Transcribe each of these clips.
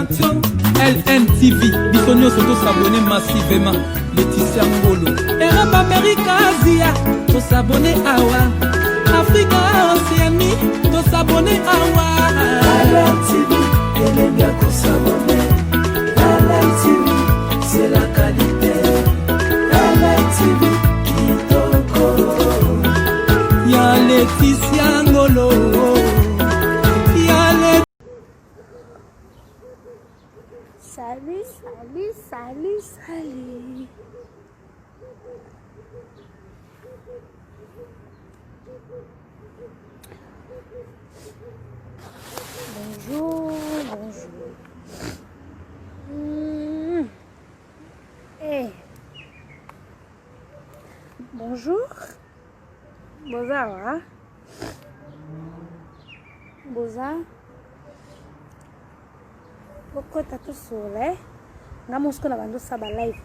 LNTV, Bisonio Soto s'abonner massivement. Laetitia Ngolo, Europe, Amérique, Asia, to s'abonner Awa. Afrique, Océanie, to s'abonner Awa. LNTV, elle est bien qu'on s'abonner. LNTV, c'est la qualité. LNTV, Kitoko. Ya Laetitia Ngolo. Salut. Bonjour. Bonjour. Boza. Pourquoi t'as tout soleil? Nga mosiko na bando saba live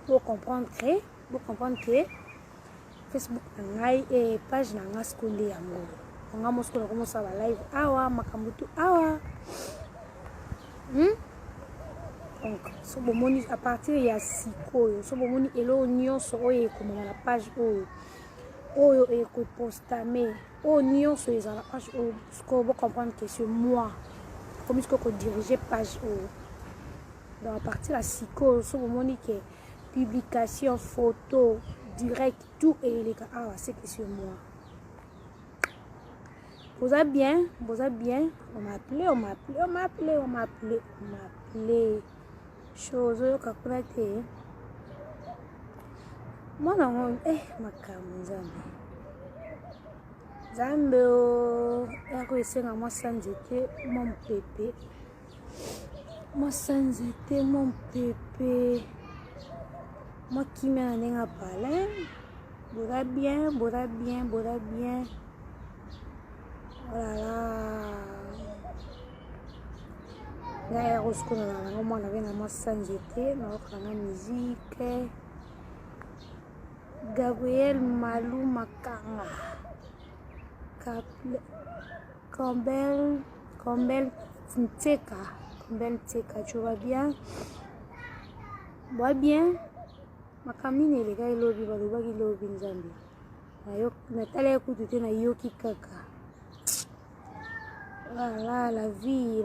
pour comprendre que Facebook ngai et page na nga skonde yango nga mosiko na komo saba live makambutu donc so bomoni à partir ya sikoyo so bomoni elo nyonso oyo komona na page oyo eko postame nyonso eza na page oyo sko bo comprendre que c'est moi comme ce que diriger page dans la partie la psycho, so monique publication, photo, direct, tout et les gars, c'est que sur moi. Vous allez bien, on m'a appelé. Chose que vous moi non, ma cam, Zambo, moi sans mon pépé. Moi sans été mon pépé. Moi qui m'a donné un palais. Boura bien. Voilà. Là, on avait moi sans été, la musique. Gabriel Malou Makanga. Campbell Nteka, tu vas bien? Bois bien. Ma camine les gars, il lobby Nzambi. Nathalie écoute na yoki kaka. Voilà, la vie.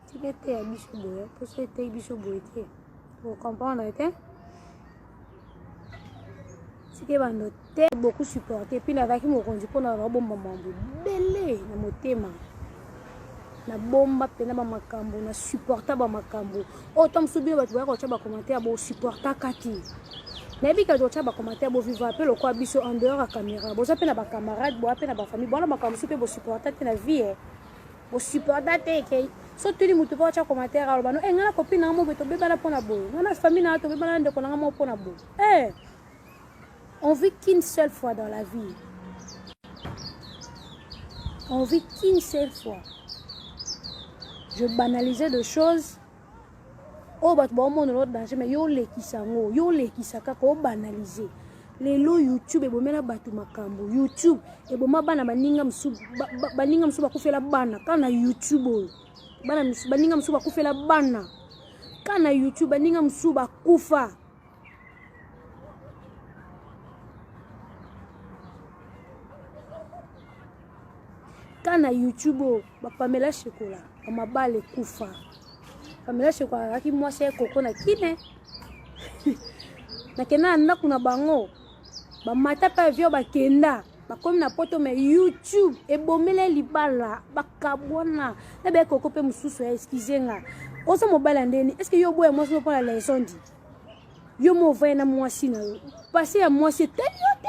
Tu étais à Bichoboy, pour ce que Bichoboy. Vous comprenez, c'est que beaucoup supporté. Puis, avec mon conduit pour la robe, maman, belé, na motema. Na bomba pena ba makambo na supporta ba makambo autant subir ba tuwa ko cha ba commentaire ba supporta kati na bi ka do cha ba commentaire bo vivre appel ko biso en dehors à caméra bo za pena ba camarade bo pena ba famille bona makambo super bo supporta te na vie bo supporta te ke so tuli mutu ba cha commentaire alo ba no ngana copine na mo beto be bana pona bo ngana famille na to be bana ndeko na mo pona bo on vit qu'une seule fois dans la vie, je banalisais de choses. Oh, bah, bon, mon autre danger, mais yo les qui s'aka ko banaliser. Les lots YouTube et bon, mais la batu makambo. YouTube et bon, ma bana baninga msu bakufela bana. Kana YouTube, baninga msu bakufela bana. Kana YouTube baninga msu bakufa. Kana YouTube Pamela Chocolat amabale kufa Pamela Chocolat aki mwasi koko na kine na kena na kuna bango ba mata pa vio ba kenda ba komi na poto me YouTube ebomele libala bakabwana na be koko pe mususu ya excusenga osa mobala ndeni est-ce que yo boye mwasi no pona la leçon dit yo mo voye na mwasi na passer à mwasi teliote.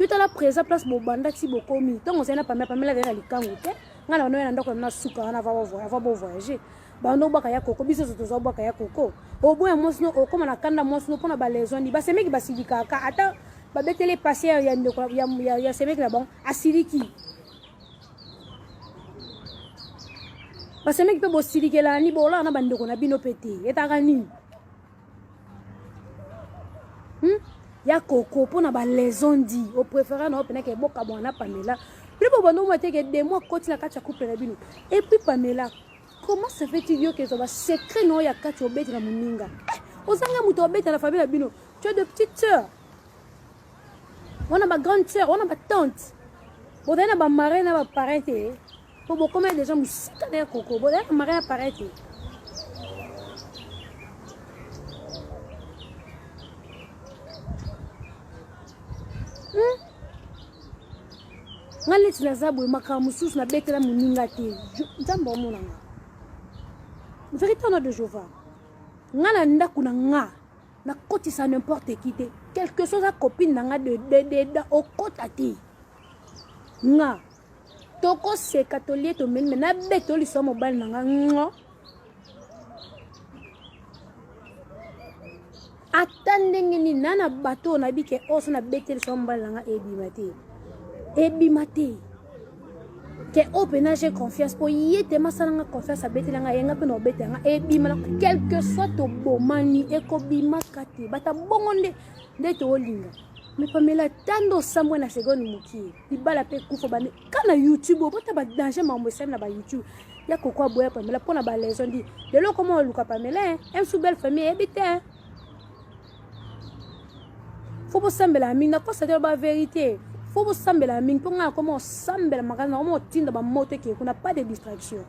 Tu as la présence place bobanda ti bokomi donc on s'est na pamela vers likango te ngana no na ndako na suka na va voyager bando baka ya koko biso to baka ya koko oboya mosino okoma na kanda mosino pona ba leçon di ba semeki basilika ka ata ba betele passer ya ndeko ya semeki na bon asiliki ba semeki pe bosilikela ni bola na bandeko na bino pete etaka nini ya koko pona ba leçon di au préféré na opena ke boka bona pamela plus pour bando maté que des mois côté la kacha couple na bino. Et puis Pamela, comment se fait-il que ça va secret non ya kacha obeti na muninga? Ozanga muto obeti na famille na bino. Tu as de petites sœurs. On a ma grande sœur, on a ma tante. On a ma marraine, ma parente. Pour combien de gens musika na koko. On a ma marraine parente. Ngale tinazabu makamususu na betela muninga te. Nzambo monanga. Vérité nom de Jéhovah. Ngala ndaku na nga na kotisa n'importe qui te. Quelque chose à copine na nga de au kotati. Nga. Toko se catholique to men na betoli so mobile na nga ngo. Atandenge ni nana bato na bike oso na beteli so mobile na nga ebimate que opena j'ai confiance pour y te masala confiance à beteli nga yenga pe no beteli nga ebimala quelque soit to bomani ekobima kati bata bongonde ndeto olinga mais Pamela tando samwe na seconde muki libala pe kufa bane kana YouTube bota ba danger mambo sem na ba YouTube ya kokwa boya Pamela pona ba leson di de lo comment luka Pamela un sous belle famille ebite faut pas sembler minga ko sa ba vérité faut vous sembler la mine pour nga comment sembler magana on tinda ba moto qui qu'on n'a pas de distraction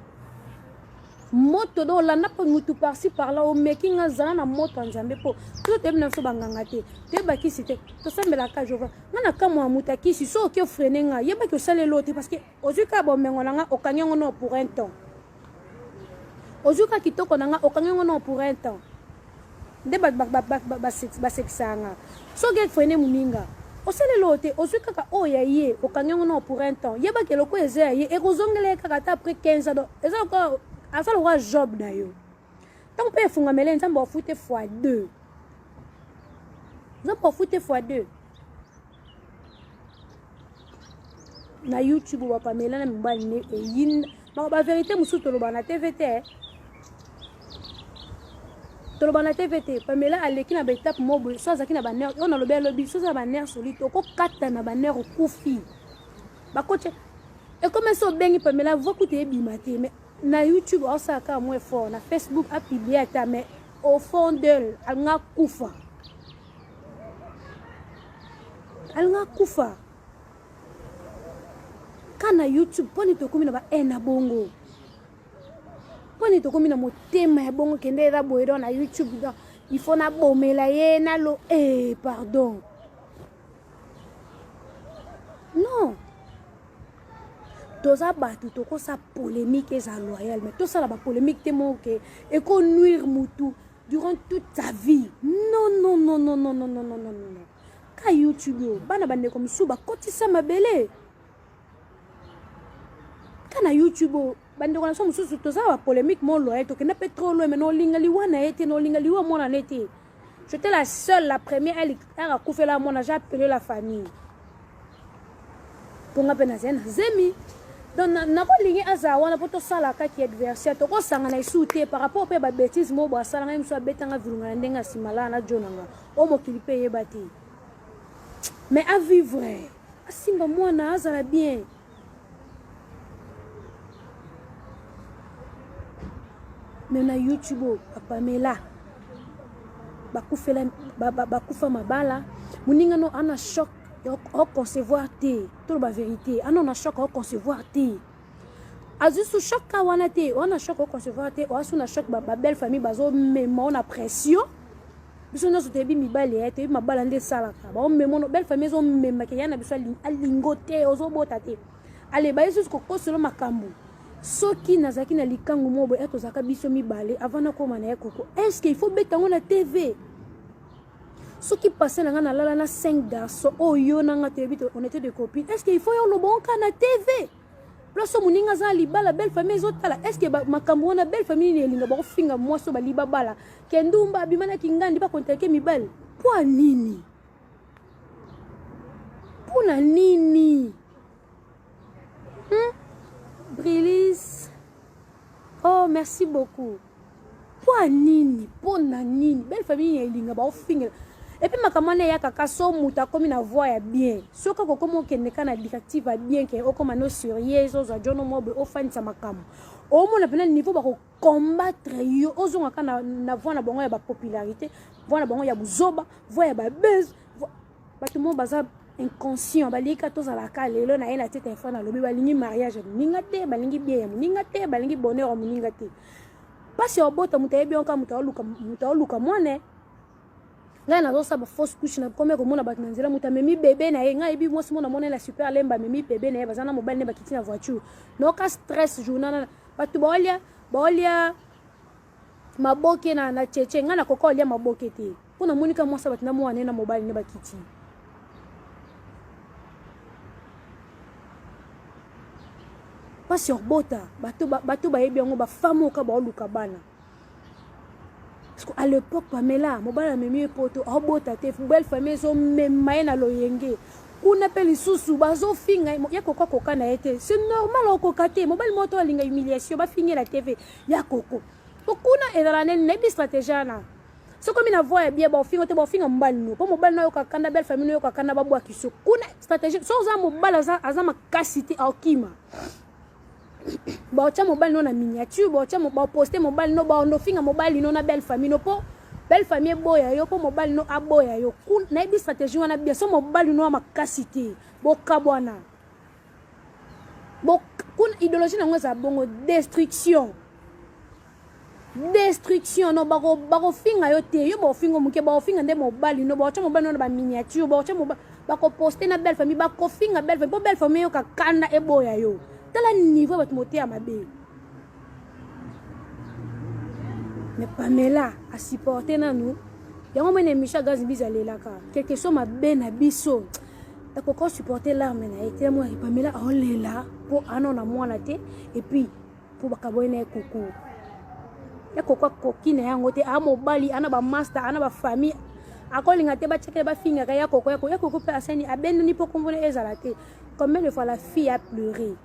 moto do la na pas mutu par-ci par-là au making azana na moto nzambe po tout est bien so banganga te te ba ki cité to sembler la ka jova ngana ka mo mutaki si so ke freiner nga yeba ke sale lote parce que ozuka bo mengo nga okanyo no pour un temps ozuka kitoko nga okanyo no pour un temps de ba sexanga so get freiner muninga osele lote ozuka ka oya ye okanyo no pour un temps yeba ke loko ezaye e kozongele kaka après 15 ans eza ko asala wa job na yo tant pe funga mele nzambo fute fois 2 nzambo fute fois 2 na YouTube wa Pamela na mbali ne e yin ba vérité musuto lo bana TVT tolobana TVT Pamela aleki na betap mobo so azaki na baner on a le bel lobby so za baner solito ko kata na baner kufi ba coach et comme ça bengi Pamela voit que tu bimate mais na YouTube on ça ka moins fort na Facebook a publié ta mais au fond d'elle alnga kufa kana YouTube poni to komina ba ena bongo poni to komina motema ya bongo kende ra boedo na YouTube il faut na bomela ye na lo pardon non toza batu to ko sa polémique eza loyal mais to ça la ba polémique te mo ke e ko nuire mutu durant toute ta vie non ka YouTube bana bande comme suba kotisa mabele kana YouTube bande ko na so mususu to za ba polémique mo loyal to ke na pétrole mais no lingali wana ete no lingali wa mona nete j'étais la seule la première elle a couvert la mona j'ai appelé la famille pour ngapena zemi donc na ko lingi azawana poto sala ka ki adversaire to ko sanga na isute par rapport pe ba bêtise mo ba sala ngam so betanga virunga ndenga simala na jonanga o mo kilipe yebati mais à vivre asimba mwana azala bien mais na YouTube Pamela bakufela bakufa mabala muninga no ana choc au concevoir te tout la vérité on a choc au concevoir te azu sous choc kawana te on a choc au concevoir te o na choc ba belle famille bazo même on a pression biso no sotebi mibale te mabala nde sala ka ba même on belle famille zo même ke yana biso alingote ozo bota te ale ba yesu ko kosolo makambu soki nazaki na likangu mobo eto zaka biso mibale avant na koma na ekoko est-ce qu'il faut betango na TV ce qui passait na ngana lala na 5 garçons oyo na ngate bito on était des copines est-ce qu'il faut yo lo bon ka na TV plus muninga za liba la belle famille zotala est-ce que makambo na belle famille ne linga ba finga mwaso ba liba bala kendumba bimana kingandi ba kontake mibale pour nini puna nini Brilis oh merci beaucoup pour nini pona nini belle famille ne linga ba finga et puis makamane ya kaka so muta comme na voix ya bien soka ko comme okendeka na directive ya bien ke okoma no sérieux zo za jono mobe ofanisa makamo au moins na niveau ba ko combattre yo ozonga kana na voix na bango ya ba popularité voix na bango ya buzoba voix ya ba buzz bato mo baza inconscient balika to za la kalelo na ena tete fa na lobi balingi mariage ninga te balingi bien ninga te balingi bonheur ninga te parce que obota mutayebi onka mutaoluka mwane là na zo sa ba fausse couche na comme ko mona bato nzela muta memi bébé na ye nga ebi mo simo na mona la super lemba memi bébé na ye bazana mobile ne bakiti na voiture no ka stress journal bato bolia maboke na cheche nga na kokolia maboke te kuna monika mo sa bato na mwana na mobile ne bakiti pas sur bota bato ba yebi ngo ba femme ka ba luka bana parce que à l'époque Pamela mobala memi poto obota te belle famille zo memaye na loyenge kuna peli susu bazo finga ya koko koka na ete c'est normal okoka te mobile moto alinga humiliation ba fingi la TV ya koko kuna ezala ne bi stratégie na so comme na voix bien ba finga te ba finga mobile no po mobile na yo kakanda belle famille yo kakanda ba bwa kiso kuna stratégie so za mobile aza makasite akima ba ocha mobile no na miniature ba ocha ba poster mobile no ba ondo finga mobile no na belle famille no po belle famille boya yo po mobile no aboya yo na bi stratégie wana bien so mobile no makasite bo kabwana bo kuna idéologie na ngeza bongo destruction no bako finga yo te yo ba finga muke ba finga nde mobile no ba ocha mobile no na ba miniature ba ocha mobile ba ko poster na belle famille ba ko finga belle famille po belle famille yo kakanda eboya yo tala niveau bat moté à mabe mais Pamela a supporté na nous yango mene Micha Gaz bizalela ka quelque chose mabe na biso ta ko supporter l'arme na été moi Pamela olela pour anona mwana te et puis pour bakaboyena koko ya koko kokine yango te a mobali ana ba master ana ba famille akolinga te ba cheke ba finga ya koko pe aseni abeni ni pour convole ezala te combien de fois la fille a pleuré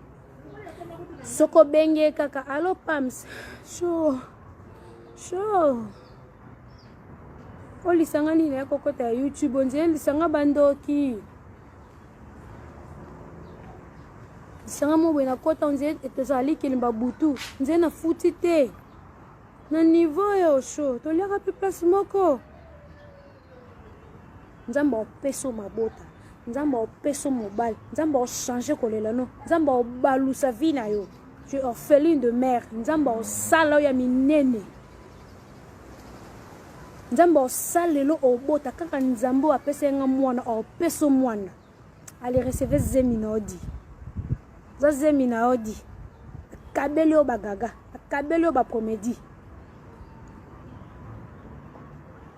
soko benge kaka allo Pams show olisanga nini ya kokota ya YouTube onze lisanga bandoki lisanga mo bena kota onze etozali kilimba butu nze na futi te na niveau ya show to liaka pe place moko nzamba opeso mabota nzamba opeso mobile nzamba o changer kolela no nzamba o balusa vie na yo je orpheline de mère nzamba o sala ya minene nzamba o salelo o bota kaka nzambo apesa nga mwana o peso mwana ali recevoir zeminaodi za zeminaodi kabelo bagaga kabelo ba comédie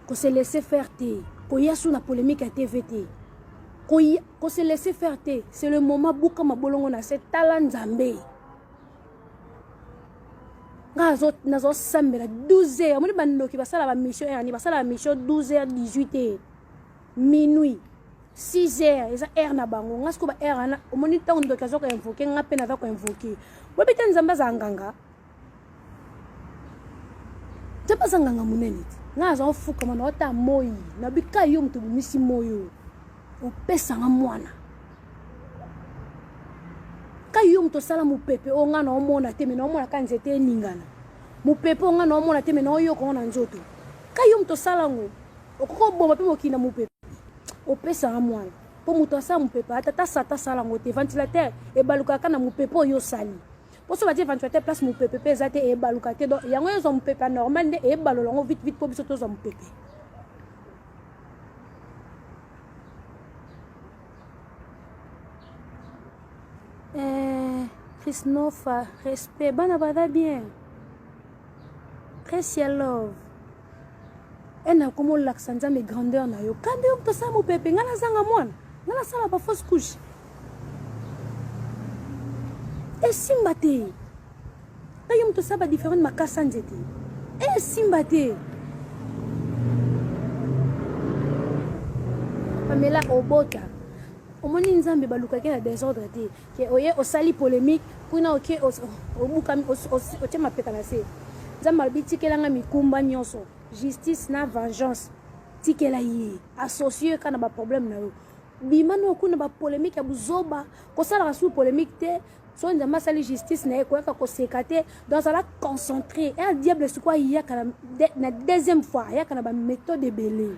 ko se laisser faire te ko yasu na polémique à TVT ko se laisser faire te c'est le moment buka mabolongo na cette talent nzambe ngazo nazo sambela 12h amoni bandoki basala ba mission yani basala ba mission 12h 18h minuit 6h eza heure na bango ngasko ba heure na omoni tango ndoki azoka invoquer ngape na ko invoquer bobita nzamba za nganga tapa za nganga munene ngazo fuka mana ota moyi na bika yo mtu misi moyo opesa nga mwana kayo mto sala mupepe onga na omona te mena omona ka nzete ningana mupepe onga na omona te mena oyo ko na nzoto kayo mto sala ngo okoko bomba pe mokina mupepe opesa nga mwana po muto sala mupepe ata sala ngo te ventilateur e baluka kana mupepe oyo sali po so ba dire ventilateur place mupepe pe zate e baluka te do yango yo zo mupepe normal nde e balolongo vite po biso to zo mupepe. Christophe, respect, bana bada bien. Precious love. Ena komo laksanza me grandeur na yo. Kande yo to sa mo pepe ngala zanga mwana. Ngala sala ba fausse couche. E simbate. Kayo to sa ba différent makasa nzete. E simbate. Pamela obota. Omoni nzambe baluka ke na désordre te ke oye osali polémique kuna oke obukami otema peka na se nzambe albitikela nga mikumba nyonso justice na vengeance tikela ye associé kana ba problème na yo bimano kuna ba polémique ya buzoba ko sala sous polémique te so nzamba sali justice na ko ka ko sekate dans ça la concentrer et un diable c'est quoi il y a kana na deuxième fois il y a kana ba méthode belé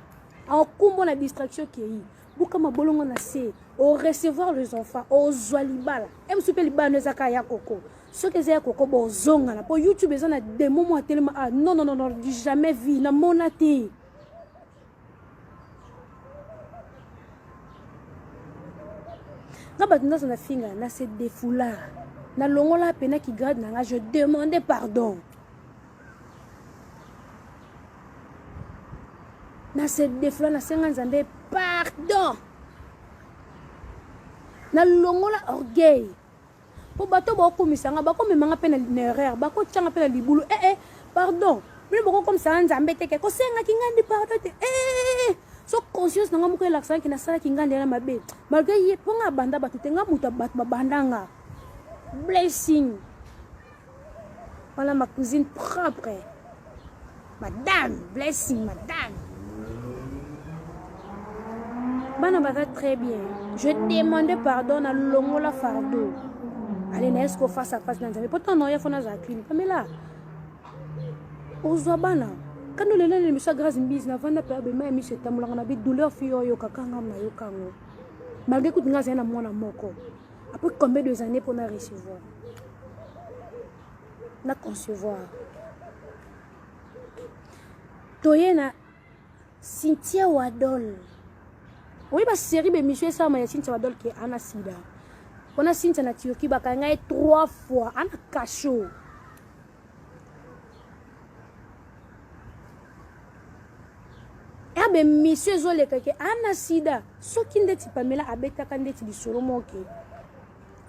en kumbo na distraction qui yi buka mabolongo na se au recevoir les enfants au zwalibala em super libano zaka ya koko ce que c'est koko bozonga na pour YouTube ils ont des moments tellement ah non non non non jamais vu na monate na na finga na se défoula na longola pena qui grade na je demandais pardon na se défoula na senga nzambe pardon na longola orgueil po bato ba ko misanga ba ko memanga pena erreur ba ko tchanga pena libulu pardon mais boko comme ça nzambe te ko senga ki ngandi pardon te so conscience nanga moko l'accent qui na sala ki ngandi na mabe malgré ye ponga banda batu tenga muta bat babandanga blessing voilà ma cousine propre madame blessing madame bana bata très bien je demandais pardon à longola fardeau allez n'est-ce qu'on face à face dans mais pourtant non ya fona za clean mais là ozwa bana quand nous les monsieur grâce mbisi na vanda pe be mai monsieur tamulanga na bi douleur fio yo kakanga na yo kango malgré que nga zena mwana moko après combien de années pour na recevoir na concevoir toyena Cynthia Wadol oui ba série be monsieur ça ma Cynthia Wadol qui ana sida on a Cynthia na Turquie ba kanga 3 fois ana cachot abe monsieur zole kake ana sida soki ndeti Pamela abeta kandeti bisolo moke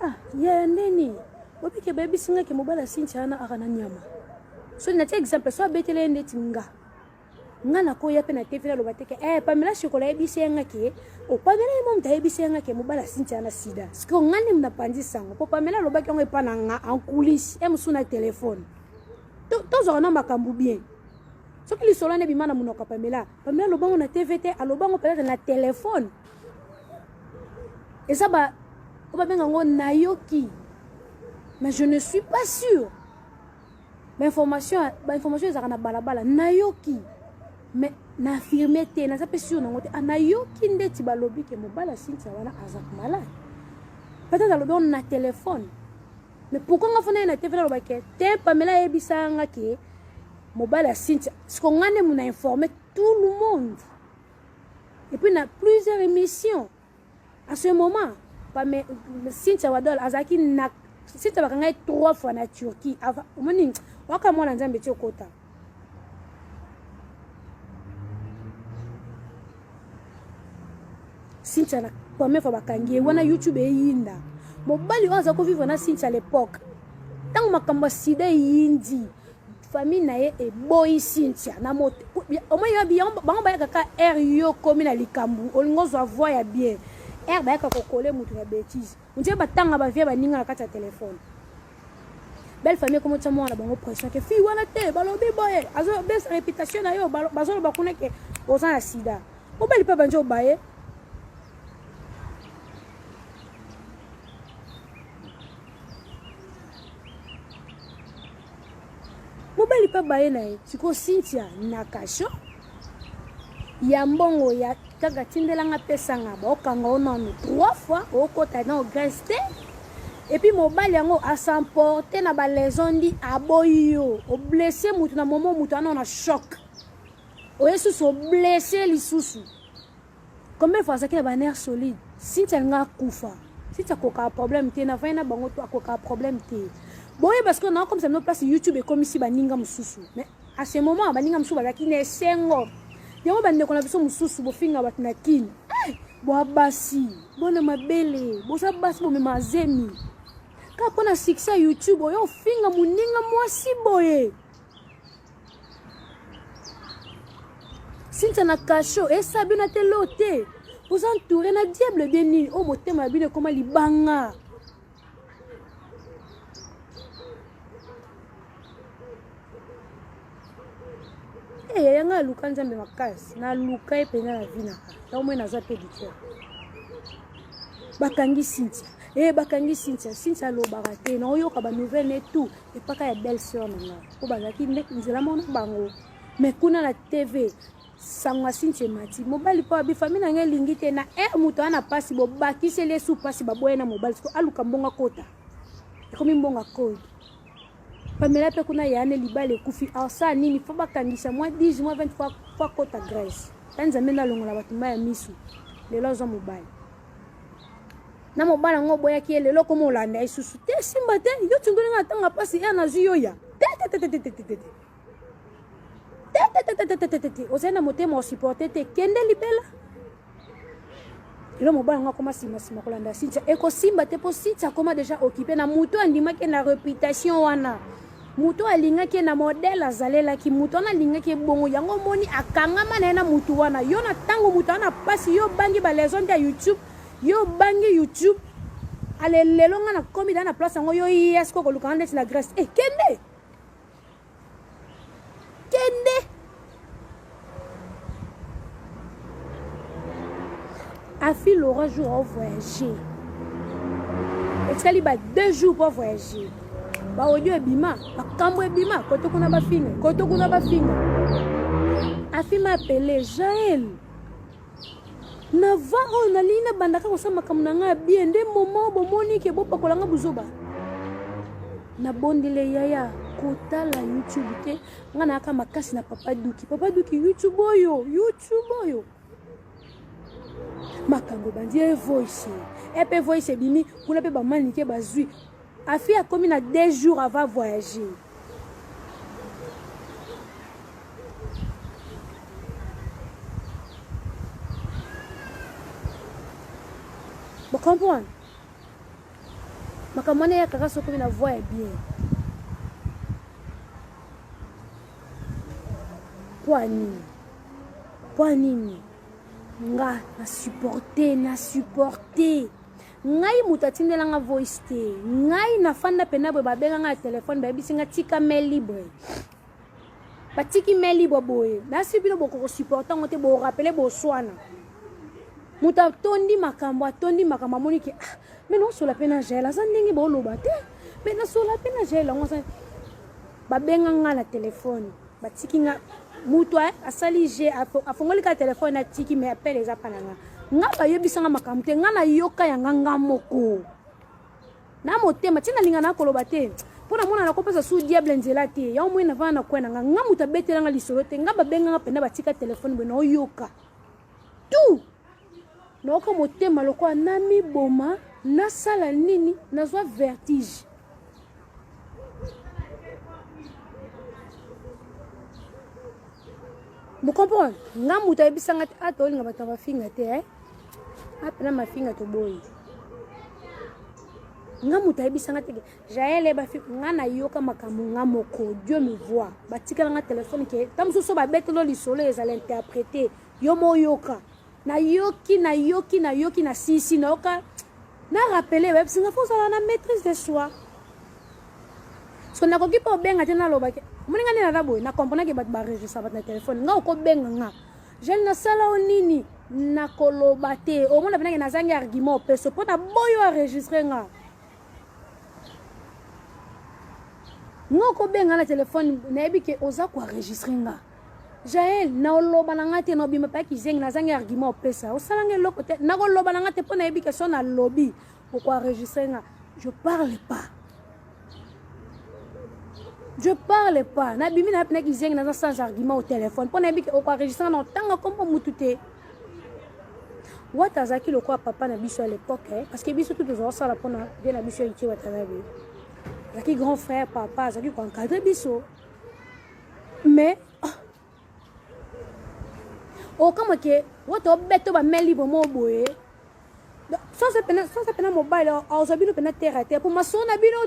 ah ya neni obike baby singa ke mobala Cynthia ana akana nyama so na exemple so abetele ndeti nga na ko ya pena tefela lo bateke Pamela chokola ebisenga ke o Pamela mo mta ebisenga ke mobala Cynthia ana sida siko ngani mna panzi sango po Pamela lo baki ngo epana nga en coulisses musuna téléphone to zo na makambu bien ce qui lui solane bimana munoka Pamela lo bango na TVT alo bango peut-être na téléphone et ça ba benga ngo nayoki mais je ne suis pas sûr mais information ezaka na balabala nayoki mais na affirmer te na pas sûr nango te nayoki ndeti balobi ke mobala Cynthia wana azak malade peut-être alo bango na téléphone mais pourquoi nga fona na TVT alo bake te Pamela ebisanga ke mobile Cynthia ce qu'on a mon informé tout le monde et puis il y a plusieurs émissions à ce moment pas mais Cynthia Wadol azaki na Cynthia bakanga 3 fois na Turquie avant moni waka mwana nzambe tio kota Cynthia na première fois bakangi wana YouTube eyinda mobali waza ko vivre na Cynthia à l'époque tant makambo sida yindi famille na ye e boy Cynthia na moto o mo ya bien bango ba kaka air yo komi na likambu olingo zo voix ya bien air ba ka kokole mutu na bêtise unje batanga ba vie ba ninga na kata téléphone belle famille comme ça moi na bango pression ke fi wana te balobi boye azo bes réputation na yo bazo ba kuna ke oza na sida o bali pa banjo baye mobali pa baye na ye siko Cynthia na kasho ya mbongo ya kaka tindelanga pesanga ba okanga onono 3 fois okota na Greste et puis mobali yango a s'emporter na ba lezondi aboyo o blessé mutu na moment mutu ana na choc o yesu so blessé lisusu combien fois ça que ba nerf solide Cynthia nga kufa Cynthia koka problème te na vaina bango to akoka problème te bon parce que non comme ça nos place YouTube et comme ici baninga mususu mais à ce moment baninga mususu bazaki ne sengo yango bande ko na biso mususu bo finga batina kin bo abasi bona mabele bo sabasi bo memazemi ka pona succès YouTube yo finga muninga mwasi boye Cynthia na kasho et sabina te lote vous entourez na diable bien o motema bine comme libanga yanga luka nzambe makasi na luka epena na vina ka au mwana za pédicure bakangi Cynthia bakangi Cynthia lo barate na oyo ka ba nouvelle et tout et pas ka ya belle sœur nanga ko bazaki nzela mona bango mais kuna na TV sangwa Cynthia mati mobali pa bi famille na ngelingi te na muto ana pasi bo bakisele su pasi baboye na mobali ko aluka mbonga kota komi mbonga kota pamela pe kuna yane libale kufi asa nini fo bakangisa moi 10 mois 20 fois kota Grèce tanza mena longola batumba ya misu lelo zo mobali na mobala ngo boya ki lelo ko molanda isusu te simba te yo tunguli nga tanga pasi na zuyo ya ozena motema o supporter te kende libela lelo mobala ngo koma sima kolanda Cynthia eko simba te po Cynthia koma déjà occupé na muto andima ke na réputation wana muto alinga ke na modèle azalela ki muto na linga ke bongo yango moni akangama na mutu wana yo na tango muto na pasi yo bangi ba les ondes ya YouTube yo bangi YouTube ale lelo nga na komi na place ngo yo yes ko luka ndeti la Grèce kende Afi Laurent jour au voyager et 2 jours pour voyager ba audio ebima ba kambo ebima koto kuna ba finga Afi m'appelé Jaël na va on a lina bandaka ko sama kamnanga bien nde moment bo monike bo pakolanga buzoba na bondile yaya kotala YouTube te ngana aka makasi na papa duki YouTube oyo makango bandi voice epe voice bimi kuna pe ba manike bazui Afi a commis na 2 jours avant voyager vous comprenez? Ma commande ya kaka soko na voix est bien. Poanini. Nga na supporter. Ngai mutatindela nga voice te. Ngai na fanda pena bo babenga nga téléphone ba bisinga tika mail libre. Batiki mail libre boye. Na sibino boko supporter ngote bo rappeler bo swana. Muta tondi makambo moniki mais non sur la pena gela ça ndenge bo loba te mais na sur la pena gela ngo sa babenga nga na téléphone batiki nga mutu asali je afongoli ka téléphone na tiki mais appelle les apana nga ba yebisanga makambo te nga na yoka ya nga moko na motema tina linga na koloba te pona mona na kopesa su diable nzela te ya omwe na vana kwena nga muta betela nga lisolo te nga babenga nga pena batika téléphone bwe no yoka tout noko motema lokwa nami boma na sala nini nazwa vertige vous comprenez nga muta ebisanga atoli nga bataba finga te apena mafinga to boy nga muta ebisanga te Jaël ba fi nga na yoka makamu nga moko Dieu me voit batika nga téléphone ke tamsuso ba betelo lisolo ezala interpréter yo mo yoka na yoki na sisi na oka na rappeler web singa faut ça na maîtrise de soi so na koki po benga tena loba ke muninga nena rabo na comprendre ke bat ba registre bat na téléphone nga ko benga nga je na sala onini na koloba te o mona benga na zangi argument peso po na boyo enregistrer nga ko benga na téléphone na ebi ke oza ko enregistrer nga Jaël na oloba na ngate no bima pa ki zengi na zangi argument pesa o salange loko te na ko loba na ngate po na ebi ke so na lobby pourquoi enregistrer nga je parle pas na bimi na pena ki zengi na sans argument au téléphone po na ebi ke o ko enregistrer na tanga kompo mutute watazaki lokwa papa na biso à l'époque parce que biso tout toujours ça la pona bien na biso ichi watanabi zaki grand frère papa zaki ko encadrer biso mais kama ke wato beto ba meli bo moboye sans pena mobile au zabino pena terre pour masona bino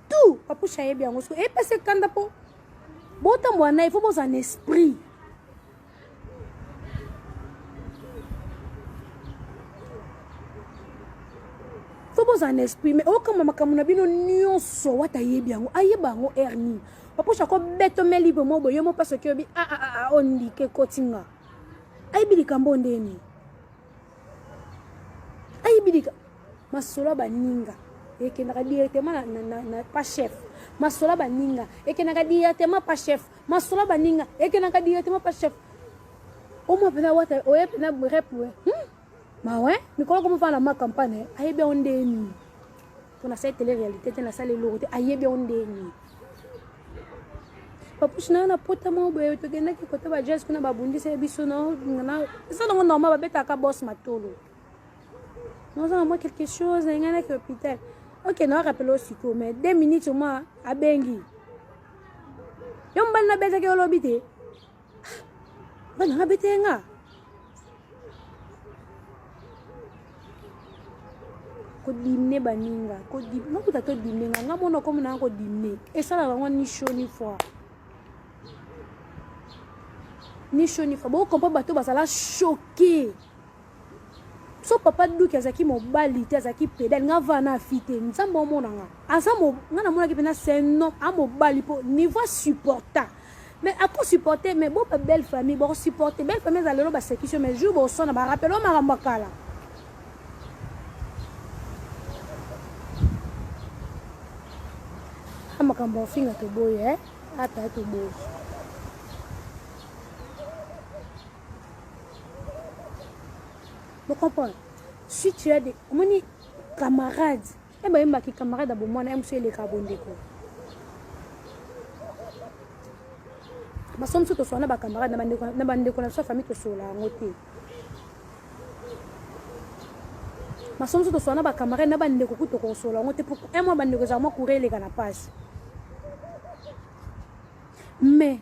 tout papu chaye bien ngosko e pese kanda po bota mwana il faut bos un esprit mais kama makamuna bino nyonso wata yebi yango ayeba ngo erni papa chako beto meli bo mo boyo mo parce que bi on dit que kotinga ay bi likambo ndeni ay bi lik masola baninga eke na directement na pas chef masola baninga eke na directement pas chef masola baninga eke na directement pas chef o mo pena wata o ye pena repu ma ouais mais comment faire la campagne ay be ondeni pour cette télé-réalité na salle lourde ay be ondeni papa china na pota mo boye to genda ki kota ba jazz kuna babundi se biso no na ça non normal ba beta ka boss matolo non ça moi quelque chose ngana ki hôpital ok non rappelle aussi mais 2 minutes moi a bengi yomba na beta ke olobite bana na betenga ko dimne baninga ko dim no kuta to dimne nga mono ko mona ko dimne et ça la vraiment ni chaud ni froid ni chaud ni froid bon comprend bato basala choqué so papa duki azaki mobali te azaki pedal nga vana fite nzambo mona nga azamo nga na mona ki pena c'est non a mobali po niveau supporta mais à quoi supporter mais bon belle famille bon supporter belle famille za lelo ba sécurité mais jour bon son na ba rappelo makala makambo finga to boye ata to boye vous comprenez si tu as des camarades et ben ma qui camarade abo moi na monsieur les kabondeko ma somme surtout so na ba camarade na bandeko na sa famille to sola ngote ma somme surtout so na ba camarade na bandeko ku to ko sola ngote pour un mois bandeko za moi courir les kana passe. Mais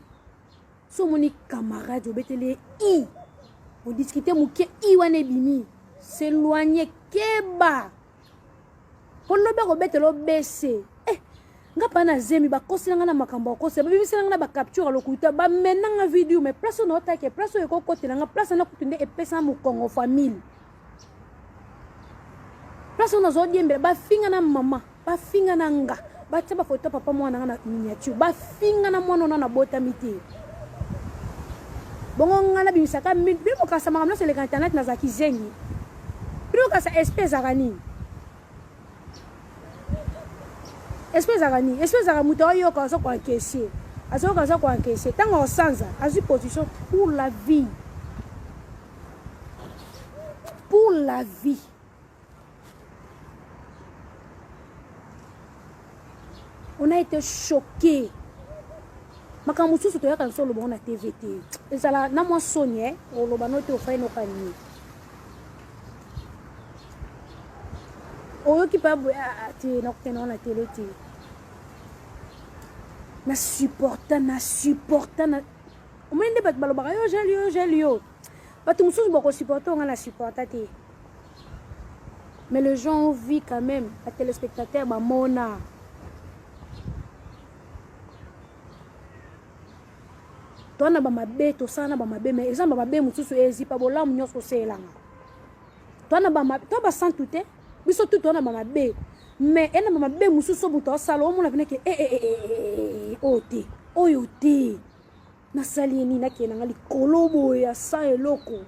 so moni camarade obetele i on discuter muke i wane bimi s'éloigner keba koloba obetelo bese nga pana zemi ba kosinga na makambo ko se ba bimisanga na ba capture lokuta ba menanga video mais place no take place ko kotela nga place na kutunde epesa mu Congo famille place no zo diembe ba finga na mama ba finga na nga bacha ba photo papa mwana na miniature ba finga na mwana na bota miti bongo ngana bimisaka bimo kasa makamno sur internet na zaki zengi bimo kasa espèce arani espèce aramuto yo kasa kwa kesi azo kasa kwa kesi tango sanza azu position pour la vie on a été choqués. Makambo susu to yaka solo bona TVT. Ezala na mo sonye o lo banote o fa no kani. O yo ki pa ti na kutena na télé ti. Na supporta na o mende bat balo ba yo jelio. Batu mususu boko supporter on a supporta ti. Mais les gens vivent quand même, les téléspectateurs ba mona. Tona ba mabe to sana ba mabe mais exemple ba mabe mususu ezipa bolamu nyoso selanga tona ba mabe to ba santute biso tout tona ba mabe mais ena ba mabe mususu buto sala o mona vineke oti oyote na sali ni na kena ngali kolobo ya sa eloko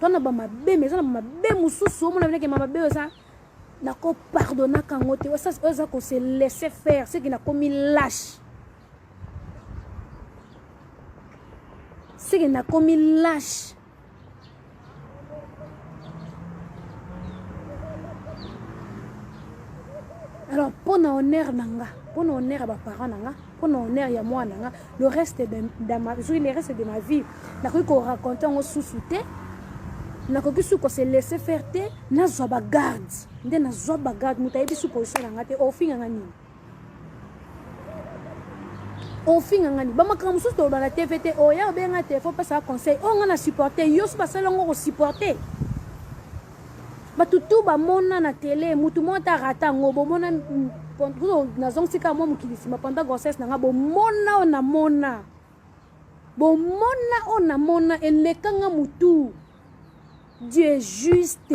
tona ba mabe mais ena ba mabe mususu o mona vineke mabe ça n'a pas pardonné quand on te ça qu'on se laisser faire c'est qu'il n'a commis lâche c'est qu'il n'a commis lâche alors pour honneur nanga pour honneur à mes parents nanga pour honneur ya moi nanga le reste de ma vie n'a qu'on raconter on sous-souté na ko kisu ko se laisser faire te na zoba garde nde na zoba garde mutayebi su position nga te ofinga ngani ba makambo su to ba na TVT o ya be nga te faut pas ça conseil o nga na supporter yo su ba sala ngo supporter ba tutu ba mona na télé mutu mota rata ngobo mona na zongtika mo mukilisi ma pendant grossesse nga bo mona ona mona elekanga mutu. Dieu est juste.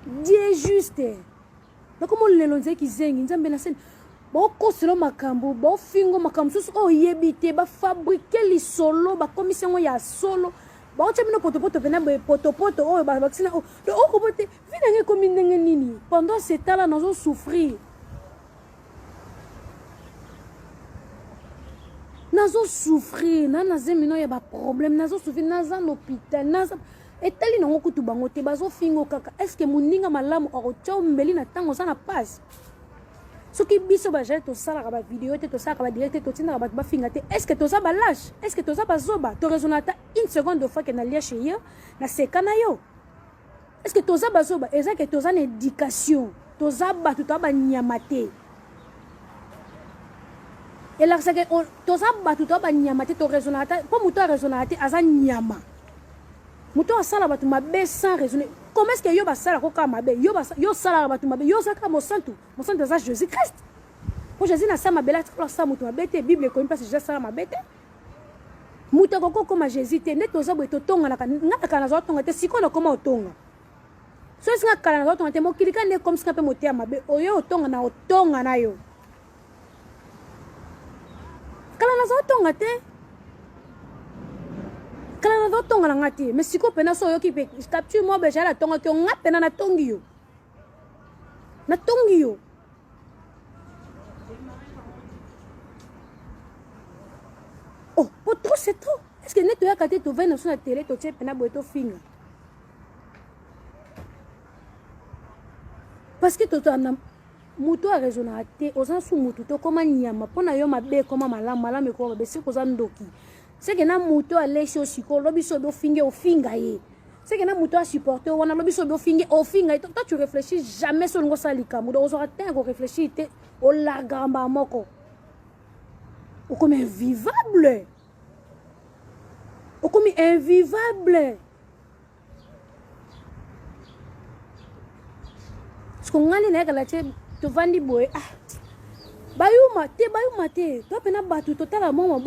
Dieu juste. Na comment le lonze ki zengi nzambe na scène. Ba koselo makambo, ba fingo makambo susu o yebite ba fabriquer li solo, ba commission ya solo. Ba ocha bino poto pena ba poto o ba vaccine o. Do o kobote vina nge komi ndenge nini. Pendant ce temps-là nous allons souffrir. Nazo souffrir, nazo mino ya ba problème, nazo souffrir, nazo l'hôpital, nazo etali nango kutu bango te bazo fingo kaka. Est-ce que muninga malamu orocha mbeli na tango sana passe? Soki biso ba jete to sala ba vidéo te to sala ba direct to tina ba finga te. Est-ce que to za ba lâche? Est-ce que to za ba zoba? To raisonnata une seconde de fois que na lia chez yo, na seka na yo. Est-ce que to za ba zoba? Est-ce que to za na éducation? To za ba to ba nyamate. Et là, c'est que tu as tout à nyamate to raisonnata. Pour muto raisonnate aza nyama. Muto asala batu mabe sans raisonner. Comment est-ce que yo ba sala ko ka mabe? Yo sala batu mabe. Yo saka mo santo za Jésus Christ. Pour Jésus na sa mabe la ko sa muto mabe te Bible ko parce que Jésus sala mabe te. Muto ko comme Jésus te ne to za bo to tonga na ngata kana zo tonga te siko na koma otonga. So singa kana zo tonga te mo kilika ne comme singa pe motia mabe. Oyo otonga na yo. Kala na zo tonga te. Kala na zo tonga na ngati. Mais siko pena so yo ki pe capture mo beja la tonga to nga pena na tongi yo. Na tongi yo. Oh, pour trop c'est trop. Est-ce que neto ya kate to vena sur la télé to tche pena boeto finga. Parce que to na muto a raisonnate oza su mutu to koma nyama pona yo mabe koma malamu ko be siko za ndoki c'est que na muto a leshi o siko lobi so do finge o finga ye c'est que na muto a supporter wana lobi so do finge o finga toi tu réfléchis jamais sur ngo salika mudo ozo atteindre ko réfléchir te o la gamba moko o comme invivable ce qu'on ngani na kala che to vandi boy bayuma te to pena batu totala momo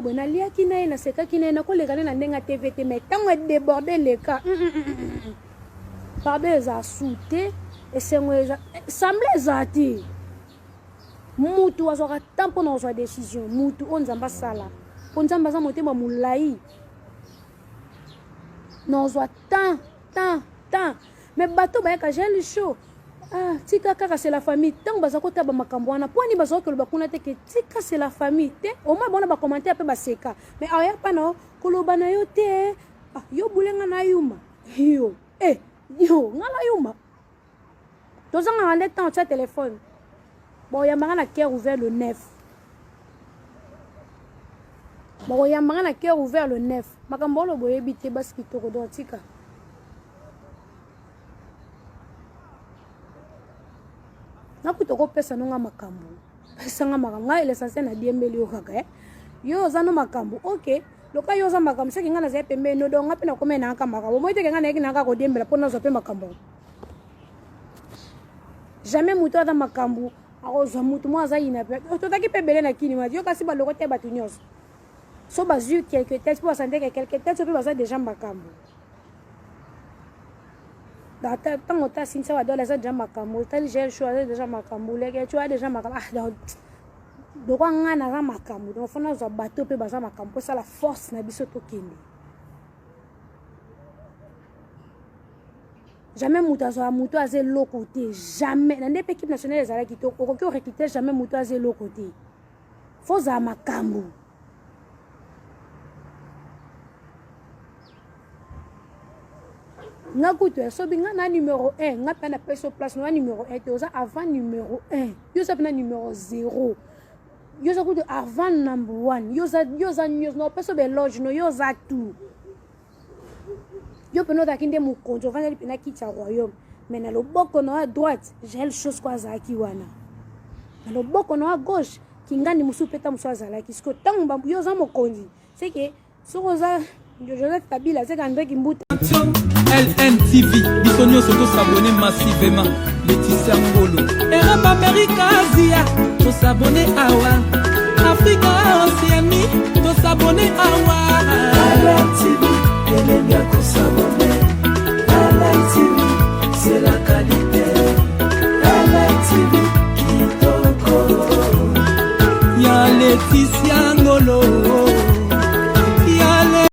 bo na lia kina na seka kina na ko lekana na ndenga TVT mais tango déborder le cas pardon za souté et semble zati mutu azoka tampo na zo décision mutu onzamba sala onzamba za motema mulai na zo tant mais bato ba ka gel chaud. Ah, tika kaka c'est la famille. Tant que bazako taba makambo wana, poni bazako ke bakuna te ke tika c'est la famille. Te au moins bona ba commenter pe ba seka. Mais aya pa no koloba na yo te. Ah, yo bulenga na yuma. Yo. Yo, ngala yuma. Tozanga ngale temps cha téléphone. Bon, ya manga na cœur ouvert le 9. Bon, ya manga na cœur ouvert le 9. Makambo lo boye bité baski to do tika. Na kutoko pesa nonga makambo pesa nga makambo ile sasa na diembeli okaka yo zano makambo OK loka yo za makambo seki nga na zepe mbe no donga pena komena nka makambo moite nga na yeki nanga ko diembela pona zo pe makambo jamais muto za makambo akoza mutu mo za ina pe to taki pe bele na kini ma yo kasi ba lokote ba tunyos so bazu quelque tête pour santé quelque tête so pe ba za déjà makambo data tango ta sinsa wa dola za déjà makambo tali gel choisir déjà makambo leke tu as déjà makambo do kwa ngana za makambo do fona za bateau pe baza makambo ça la force na biso to kindi jamais mutazo a muto aze lo côté jamais na ndep équipe nationale za la kito okoki o recruter jamais muto aze lo côté faut za makambo. Nga kutu so binga na numéro 1 nga pena peso place no numéro 1 te oza avant numéro 1 yo sa pena numéro 0 yo sa kutu avant number 1 yo za news no peso be lodge no yo za tout yo pena da kinde mu konjo vana pena kicha royaume mais na loboko no à droite j'ai le chose kwa za ki wana na loboko no à gauche kingani musupeta muswaza la kisko tango yo za mokonzi c'est que sokoza Joseph Kabila c'est André Kimbuta LNTV, bisogno soto s'abonner massivement. Laetitia Ngolo. Europe, Amérique, Asia, to s'abonner awa. Afrique, Océanie, to s'abonner awa. LNTV,